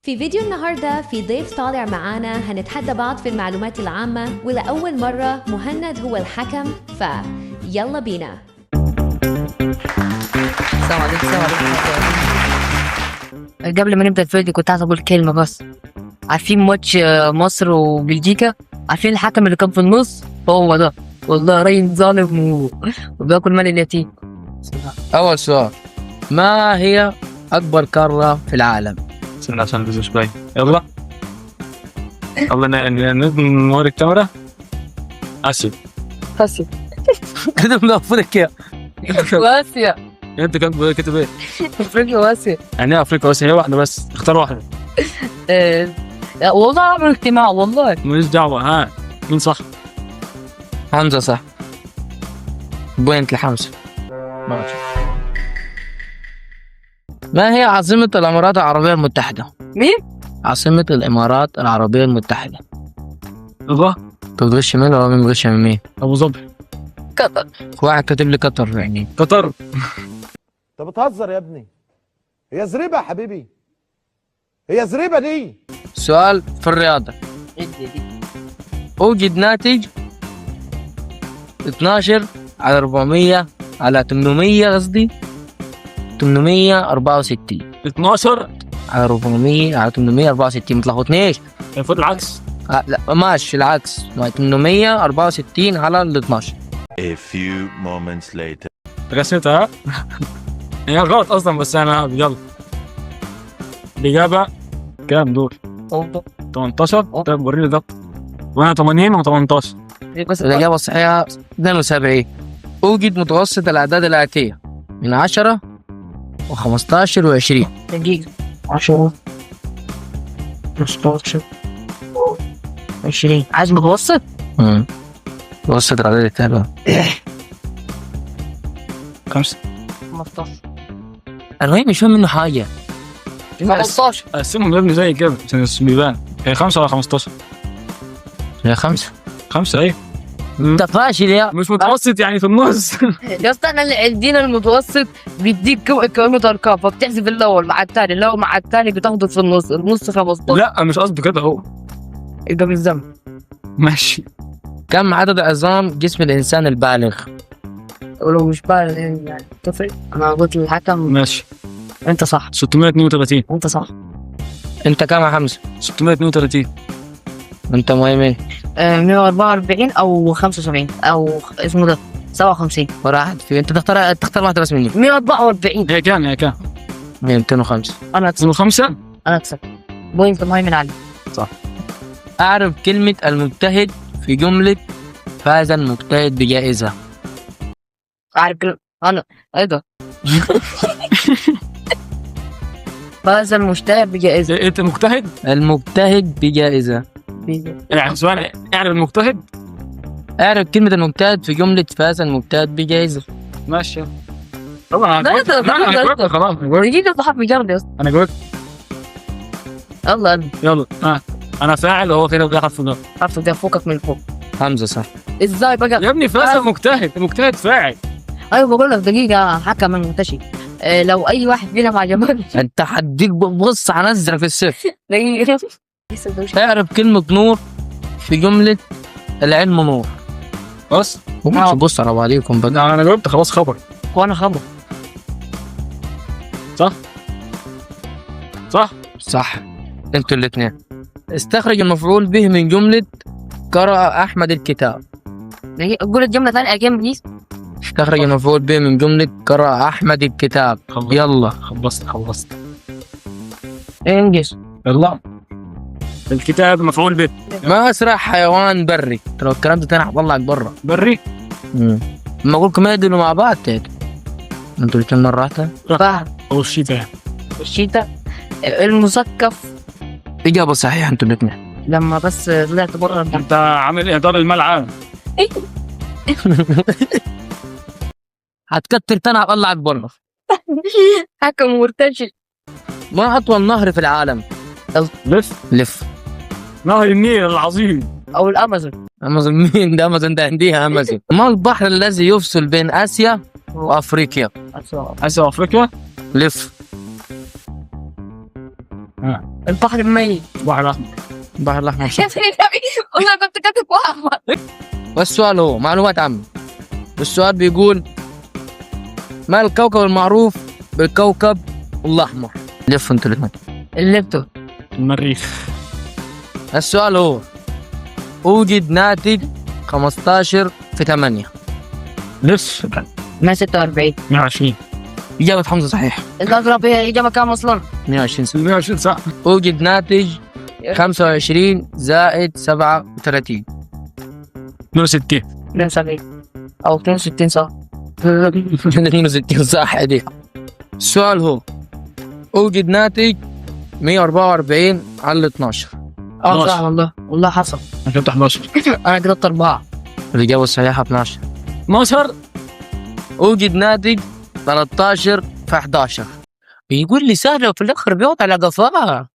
في فيديو النهاردة في ضيف طالع معانا هنتحدى بعض في المعلومات العامة، ولأول مرة مهند هو الحكم، فيلا بينا. السلام عليكم. قبل ما نبدأ الفيديو كنت عايز أقول كلمة بس. عارفين ماتش مصر وبلجيكا؟ عارفين الحكم اللي كان في النص؟ هو ده والله راجل ظالم وبياكل مال اليتيم. أول سؤال، ما هي أكبر قارة في العالم؟ استنى عشان بس شوي. يلا نوري الكاميرا. آسيا. كده من أفريقيا. وآسيا. انت كان كتب ايه؟ أفريقيا وآسيا. يعني ايه افريقيا واسيا؟ هي واحده بس، اختار واحده. والله عمل اجتماع والله. ماليش دعوه. ها مين صح؟ حمزة صح. بوينت لحمزة. ماشي. ما هي عاصمة الإمارات العربية المتحدة؟ مين؟ عاصمة الإمارات العربية المتحدة. الله. تغش مين ولا مين بغش من مين؟ ابو ظبي. قطر. واحد كاتب لي قطر يعني. قطر. انت بتهزر يا ابني، هي زريبه يا حبيبي، هي زريبه دي. سؤال في الرياضة. أوجد ناتج 12 على 400 على 800 قصدي 864 12 على 400 على 864. متلخبطنيش. المفروض العكس. لا ماشي العكس. 864 على ال 12. A few moments later. رسمتها. هي غلط اصلا بس انا يلا. الاجابه كام دول؟ 18. طيب وريني ده. وانا 80 و18. بس الإجابة الصحيحة 72. أوجد متوسط الأعداد الآتية من 10 و15 و20. دقيقة. 10 15 20. عايز متوسط؟ متوسط الأعداد التالية 5. 15. أنا مش فاهم منه حاجة. 15. قسمهم يا ابني زي كده عشان بيبان. هي 5 ولا 15؟ هي 5. 5 ايه؟ أنت فاشل يا مش متوسط يعني في النص. يا اسطى احنا اللي عندنا المتوسط بيديك كمية ارقام، فبتحسب الاول مع الثاني، لو مع الثاني بتاخده في النص 15. لا مش قصدي كده هو. يبقى بالزمن. ماشي. كم عدد عظام جسم الإنسان البالغ؟ ولو مش بالغ يعني تفرق. انا قلت للحكم ماشي. انت صح. 632. انت صح. أنت كم يا حمزة؟ 632. أنت مهم 144 او 75 او اسمه ده 57. واحد في أنت تختار واحدة بس مني. 144. هي كام؟ 205. انا اكسب. 205. انا اكسب. بوينت مهيمن علي. أعرف كلمة المجتهد في جملة فاز المجتهد بجائزة. عارف انا ايه ده؟ فاز المجتهد بجائزة. إيه انت مجتهد؟ المجتهد بجائزة. يعني سؤال اعرف المجتهد. أعرف كلمة المجتهد في جملة فاز المجتهد بجائزة. ماشي. طبعا لا، ده انا جاوبت خلاص. دقيقة صح بجد يا اسطى. انا جاوبت. يلا يلا انا فاعل وهو كده بيحط في النار. عرفت ده فوقك من فوق. حمزة صح. ازاي بقى؟ يا ابني فاز المجتهد فاعل. ايوه بقول لك دقيقة حكم المنتشي. لو اي واحد فينا ما عجبنيش أنت حديك بص هنزلك في الصفر. دقيقة. اعرف كلمة نور في جملة العلم نور. بص بص على بعضيكم بقى. انا جاوبت خلاص. خبر. وانا خبر. صح. انتوا الاثنين. استخرج المفعول به من جملة قرأ أحمد الكتاب. دقيقة قول الجملة ثانية اجين بليز. استخرج المفعول به من جملة قرأ أحمد الكتاب. يلا خلصت. انجز. يلا. الكتاب مفعول به. ما أسرع حيوان بري. لو الكلام ده تاني هطلعك برا. بري. لما أقول لكم يدلوا مع بعض تاني. انتوا الاثنين مرة واحدة. فهد. او الشتاء. الشتاء. المثقف. إجابة صحيحة انتوا الاثنين. لما بس طلعت بره انت عامل اهدار الملعب. هتكتر تاني هطلعك برا. حكم مرتشي. ما أطول نهر في العالم؟ لف. نهر النيل العظيم. او الامازون. أمازون مين ده؟ أمازون ده عنديها أمازون. ما البحر الذي يفصل بين آسيا وأفريقيا؟ اسيا وافريقيا. لف. البحر الميت. بحر احمر. البحر الأحمر صح. يا سيدي والله كنت كاتب واحد. والسؤال هو معلومات عامة. السؤال بيقول: ما الكوكب المعروف بالكوكب الأحمر؟ لف انتوا الاثنين. الليبتو. المريخ. السؤال هو: أوجد ناتج 15 في 8. لف. 146. 120. إجابة حمزة صحيح. الأقرب هي الإجابة كام أصلا؟ 120 سنة. 120 صح. أوجد ناتج 25 زائد 37. 62. 72 أو 62 صح. 62 صح دي. السؤال هو: أوجد ناتج 144 على 12. صح والله حصل. انا كنت 11. أنا قربت 4. الإجابة الصحيحة 12. 12. أوجد ناتج 13 في 11. بيقول لي سهلة وفي الآخر بيقعد على قفاها.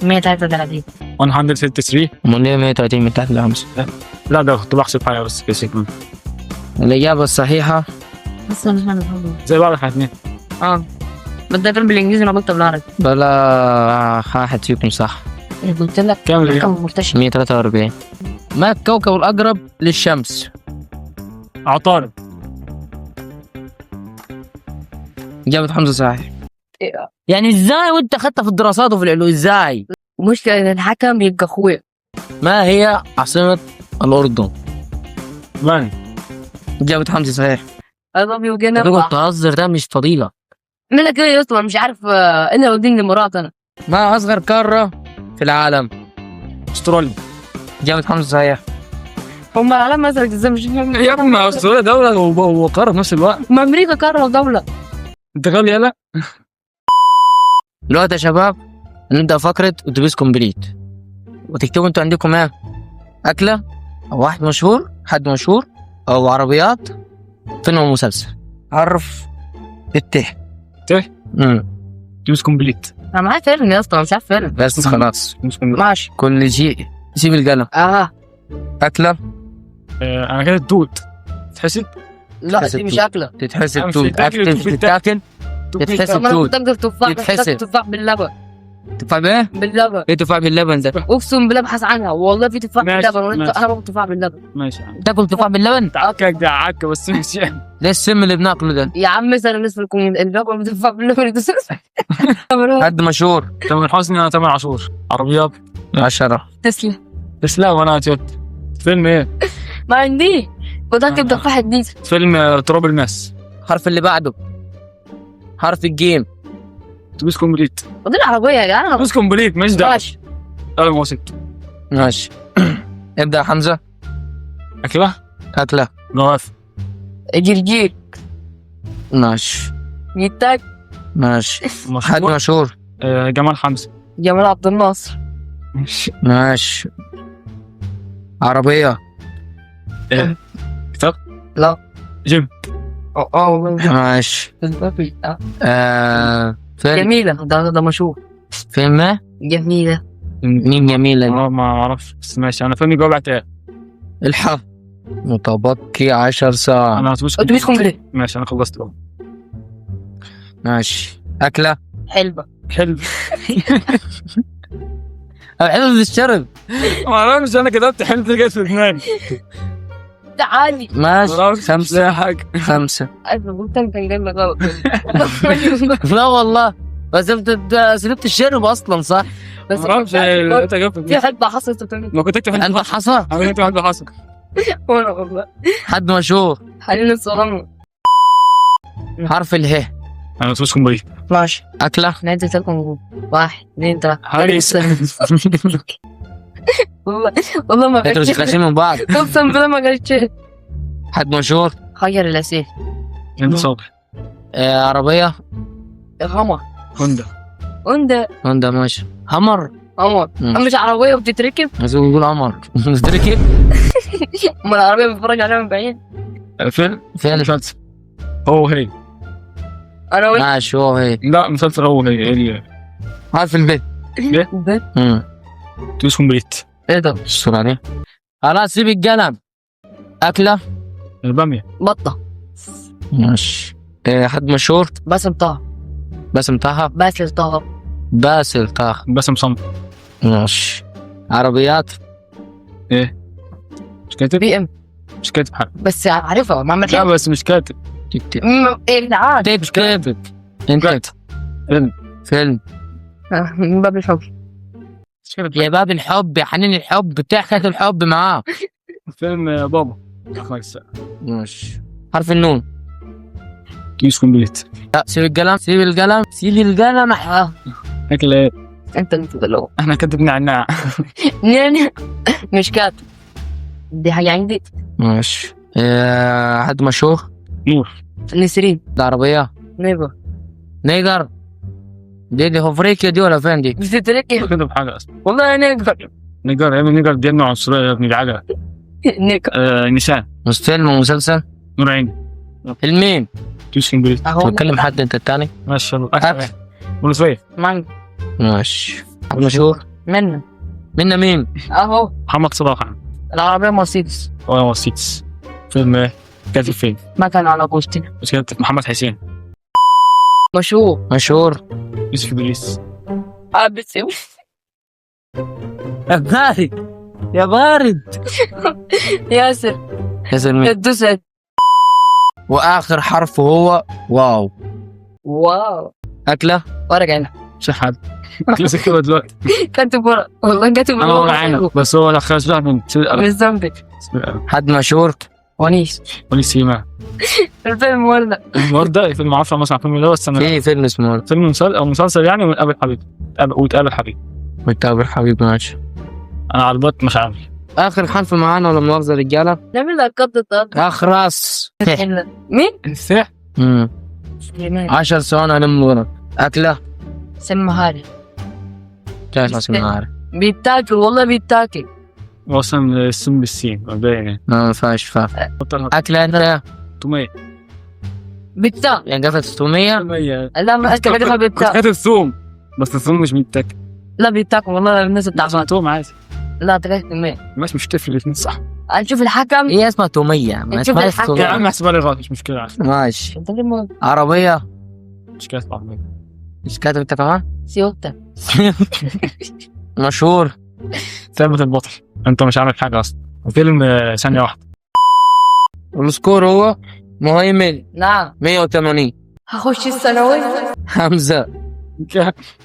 133. 163. أمال ليه 130 من تحت الهمس؟ لا ده كنت بحسب حاجه بس كده. الإجابة الصحيحة زي بعض احنا اثنين. بدي أكتب بالإنجليزي أنا بكتب بالعربي. بلا واحد فيكم صح. قلت لك كم الإجابة؟ رقم مرتشي. 143. ما الكوكب الأقرب للشمس؟ عطارد. إجابة حمزة صحيح. يعني إزاي وأنت أخذتها في الدراسات وفي العلوم إزاي؟ مشكلة إن الحكم يبقى أخويا. ما هي عاصمة الأردن؟ مان. إجابة حمزة صحيح. أنا بيوجينا تقعد تهزر، ده مش فضيلة. من لك إيه أصلا مش عارف إلا ودين الإمارات أنا. ما أصغر قارة في العالم؟ استراليا. إجابة حمزة صحيح. هم العالم مثلا إزاي مش يا ابني ما استراليا دوله وقاره في نفس الوقت. ما أمريكا قارة ودولة. انت غبي يلا. دلوقتي يا شباب نبدأ فقرة أتوبيس كومبليت، وتكتبوا أنتوا عندكم إيه؟ أكلة أو واحد مشهور، حد مشهور، أو عربيات، فيلم أو مسلسل. عرف الته. ته؟ جوز كومبليت. أنا معايا فيلم يا اسطى مش عارف فيلم. بس خلاص جوز كومبليت. ماشي. كل شيء سيب القلم. أكلة انا كده توت. تحسب؟ لا تحسب دي مش توت. أكلة. تتحسب مش توت. تتاكل، أكتب تتاكل. تتحسب ما أنا توت. كنت أقدر تفاح بس يتحسب. أكل تفاح باللبن. تفاح بإيه؟ باللبن. إيه تفاح باللبن ده؟ أقسم بالله ابحث عنها والله في تفاح ماشي، باللبن. ماشي. أنا باكل تفاح باللبن. ماشي يا عم. تاكل تفاح باللبن؟ تعكك ده عكه بس مش يعني. ليه السم اللي بناكله ده؟ يا عم مثلا نصف الكوميدي اللي باكل تفاح باللبن حد مشهور. تامر حسني. انا تامر عاشور. عربيات. 10. تسلم. تسلم. انا توت. فيلم ايه؟ ما عندي كنت أكتب تفاح الديزل. فيلم تراب الماس. حرف اللي بعده. حرف الجيم. اتوبيس كومبليت. ودي العربية يا جدعان. اتوبيس كومبليت مش دعوه. ماشي. انا ما وصلت. ماشي. ابدأ يا حمزة. اكله. أكلة. نواف. جرجير. ماشي. جيتك. ماشي. حد مشهور. مشهور. جمال حمزه. جمال عبد الناصر. ماشي. عربية. كتاب. لا. جيم. ماشي. فيلم. جميلة ده مشهور. فيلم ما؟ جميلة. مين جميلة دي؟ ما اعرفش بس ماشي. انا فيلم جواب عتاب. الحق. متبقي 10 ساعة. انا اتوبيس أتوبيس كومبليت. ماشي انا خلصت بقى. ماشي. أكلة. حلبة. حلو. حلو الشرب. ما اعرفش انا كتبت حلو جت في دماغي. تعالي. ماشي. لا 5. حاجه. 5. أيوة قلت لك كان جاي لك غلط. لا والله بس انت سلبت الشرب اصلا صح؟ بس ما اعرفش انت جبت في حلبة حصلت بتعمل ما كنت اكتب انت حلو. حصى. انا كنت حلو حصل. وانا والله حد مشهور. حنين الصغنن. حرف اله. انا اتوبيس كومبليت. ماشي. أكلة. نادي تلكم 1 2 3. هاريس. والله ما انتوا مش قلت. خاشين من بعض. اقسم بالله ما قلت. حد مشهور. خير الاسئله. انت صبري. عربية. غمر. هوندا. هوندا. هوندا ماشي. همر. قمر. مم. مش عربيه وبتتركب. عايز يقول قمر. تركب. امال العربيه بتتفرج عليها من بعيد. فيلم. فين؟ مسلسل. هو هي. انا وين. ماشي هو هي. لا مسلسل هو هي. حرف البيت. اتوبيس كومبليت. ايه ده؟ الصورة دي. خلاص سيب القلم. أكلة. الباميه. بطه. ماشي. حد مشهور. باسم طه. باسم طه. باسل طه. باسل طه. باسم صمت. ماشي. عربيات. مش كاتب؟ بي ام. مش كاتب حاجة. بس عارفها محمد لا حلمي. بس مش كاتب. تكتب ايه تعال تكتب انت. فيلم. من باب الحب. مش كاتب يا باب الحب، يا حنين الحب، بتحكي الحب معاه. فيلم بابا. أحمد السقا. ماشي. حرف النون. كيس كومبليت. لا سيب القلم، سيب القلم، سيب القلم. أكل إيه؟ انت اللي إحنا كاتب نعناع. مش كاتب. دي حاجة عندي. ماشي. حد مشهور. نور. نسرين. ده عربية. نيفر. نيجر. دي في افريقيا دي ولا فين دي؟ بس تركي كاتب حاجة أصلا. والله نيجر. نيجر يا ابني، نيجر دي ابن عنصرية يا ابني، العجلة. نيجر. نسان. مش فيلم ومسلسل؟ نور عيني. المين؟ كيس كومبليت. اهو بتكلم حد انت التاني؟ ماشي يلا. منوفية. مان ماشي. حد مشهور. منا منا مين؟ اهو محمد صلاح. العربية مرسيدس. ولا وسيتس. فيلم إيه؟ كاتب فين؟ ما كان على قوستي. مش كاتب محمد حسين. مشهور. مشهور. يوسف إدريس. بس يا بارد، يا بارد. ياسر. ياسر مين؟ الدسد. واخر حرف هو واو. واو. اكله. ورق عنب. شحات. لسه كده دلوقتي. كاتب ورق والله كاتب أنا ورا عنب بس هو خرج لها من بالظبط. حد مشهور. ونيس. ولي سيما. الفيلم ولا وردة. فيلم معرفش مثلا فيلم ده بس أنا في فيلم اسمه فيلم مسلسل يعني من قبل حبيب. وتقابل حبيب. متابع حبيب. ماشي. أنا عربات مش عارف. اخر حرف معانا ولا مؤاخذة رجالة؟ نعمل لك قطة اخرس. مين؟ الثاء. 10 ثواني الم ورق. اكله. سمها لي. كيف اسمها؟ بيتاكل والله بيتاكل. وصل السم بالسين باين. ما ينفعش فاهم. اكله انت. تومية. بيتاكل. يعني قفلت 600. لا ما أذكر كنت بيتاكل. كاتب ثوم بس الثوم مش بيتاكل. لا بيتاكل والله الناس تعبانة. ثوم عادي. لا 3%. مش تفرق الاثنين صح. نشوف الحكم. هي اسمها تومية، ما نشوف اسمها الحكم. يا عم تومية. احسبها لي غلط مش مشكلة عادي. ماشي. انت ليه ما عربية. مش كاتب عربية. مش كاتب انت كمان؟ سيوتا. مشهور. ثابت البطل. انت مش عامل حاجة اصلا. فيلم ثانية واحدة. السكور هو مهيمن نعم 180. هخش الثانوي. حمزة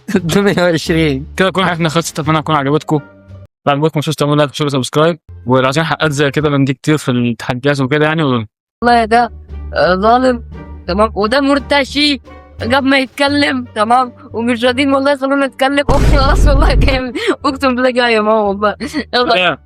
620. كده كل حاجة خلصت. اتمنى تكون عجبتكم. لو عجبتكم مش تعملوا لايك وشير وسبسكرايب، ولو عايزين حلقات زي كده من دي كتير في التحديات وكده يعني. والله ده ظالم تمام، وده مرتشي قبل ما يتكلم تمام، ومش راضيين والله يخلونا نتكلم. خلاص والله جاي، اقسم بالله جاي يا ماما والله. يلا